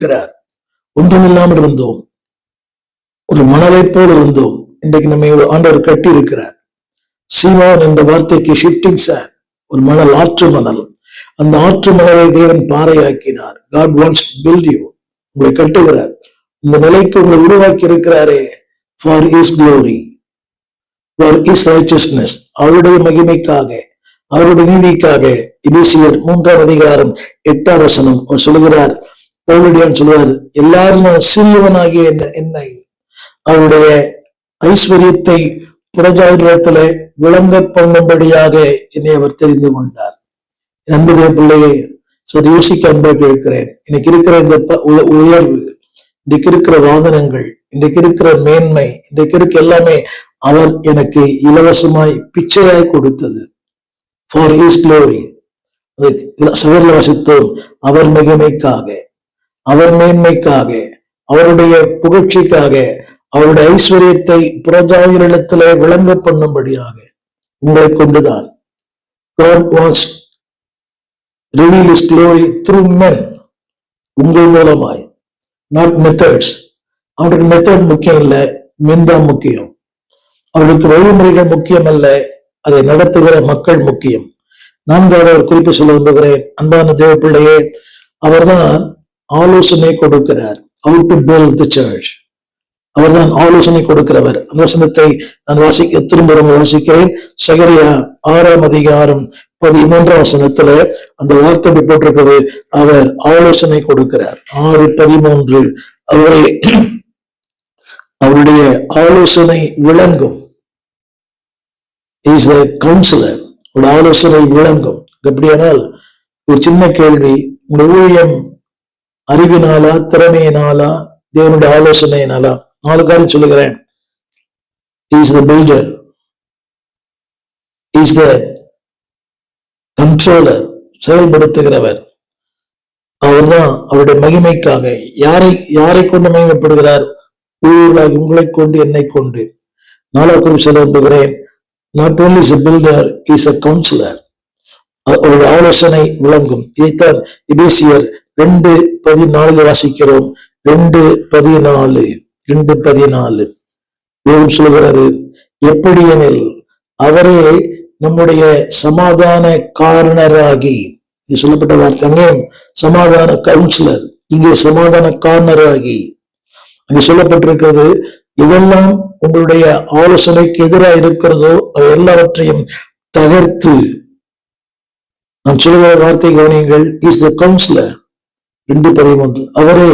இருக்கிறார். ஒன்றுமில்லாமல் இருந்தோம், ஒரு மணலை போல் இருந்தோம். இன்றைக்கு நம்மை ஆண்டவர் கட்டி இருக்கிறார். சீமான் என்ற வார்த்தைக்கு ஷிஃப்டிங் சார், ஒரு மணல், ஆற்று மணல். அந்த ஆற்று மணலை தேவன் பாறையாக்கினார். God wants to build you. உங்களை கட்டுகிறார். இந்த நிலைக்கு உங்களை உருவாக்கி இருக்கிறாரே, for his glory, for his righteousness, அவருடைய மகிமைக்காக, அவருடைய நீதிக்காக. எபேசியர் 3:8 அவர் சொல்லுகிறார், பவுலடியான் சொல்லுவார், எல்லாரும் சிறியவனாகிய என்னை அவருடைய ஐஸ்வர்யத்தை புறஜாதிகளிடத்திலே விளங்க பண்ணும்படியாக என்னை அவர் தெரிந்து கொண்டார். அன்புடைய பிள்ளையை சரி யோசிக்க அன்பாக இருக்கிறேன். இன்னைக்கு இருக்கிற இந்த உயர்வு, இன்றைக்கு இருக்கிற வாகனங்கள், இன்றைக்கு இருக்கிற மேன்மை, இன்றைக்கு இருக்க எல்லாமே அவர் எனக்கு இலவசமாய் பிச்சையாய் கொடுத்தது. For his glory. சகல வசித்தோம், அவர் மகிமைக்காக, அவர் மேன்மைக்காக, அவருடைய புகழ்ச்சிக்காக, அவருடைய ஐஸ்வர்யத்தை புறஜாதிகளிடத்திலே விளங்க பண்ணும்படியாக உங்களை கொண்டுதான். God wants to reveal his glory through men. உங்கள் மூலமாய், not methods. அவருக்கு மெத்தட் முக்கியம் இல்லை, மென் தான் முக்கியம். அவருக்கு வழிமுறைகள் முக்கியம் அல்ல, அதை நடத்துகிற மக்கள் முக்கியம். நான்காவது ஒரு குறிப்பு சொல்ல விரும்புகிறேன். அன்பான தேவ பிள்ளையே, அவர்தான் ஆலோசனை கொடுக்கிறார். How to build the church. அவர்தான் ஆலோசனை கொடுக்கிறவர். அந்த வசனத்தை நான் திரும்ப வாசிக்கிறேன். சகரியா 6:13 அந்த வார்த்தை போட்டிருக்கிறது, அவர் ஆலோசனை கொடுக்கிறார். 6:13 அவருடைய ஆலோசனை விளங்கும். Is a counselor. ஒரு ஆலோசனை விளங்கும். எப்படியானால் ஒரு சின்ன கேள்வி, உங்களுடைய ஊழியம் அறிவினாலா, திறமையினாலா, தேவனுடைய ஆலோசனையினாலா? 4 காரியம் சொல்லுகிறேன். Is the builder, is the controller, செயல்படுத்துகிறவர். அவர்தான் அவருடைய மகிமைக்காக. யாரை கொண்டு மகிமைப்படுகிறார்? ஊழியர்களாக உங்களை கொண்டு, என்னை கொண்டு. 4வது குறிப்பு சொல்ல விரும்புகிறேன். Not only is a builder, he is a counselor. அவருடைய ஆலோசனை விளங்கும். இதைத்தான் எபேசியர் 2:14 வாசிக்கிறோம். 2:14 வேதம் சொல்கிறது, எப்படியெனில் அவரே நம்முடைய சமாதான காரணராகி, இது சொல்லப்பட்ட வார்த்தை. அங்கே சமாதான கவுன்சிலர், இங்கே சமாதான காரணராகி. அங்கே சொல்லப்பட்டிருக்கிறது, இதெல்லாம் உங்களுடைய ஆலோசனைக்கு எதிராக இருக்கிறதோ எல்லாவற்றையும் தகர்த்து, நான் சொல்லுகிற வார்த்தை கவனியுங்கள், இஸ் த கவுன்சிலர். 2:13 அவரே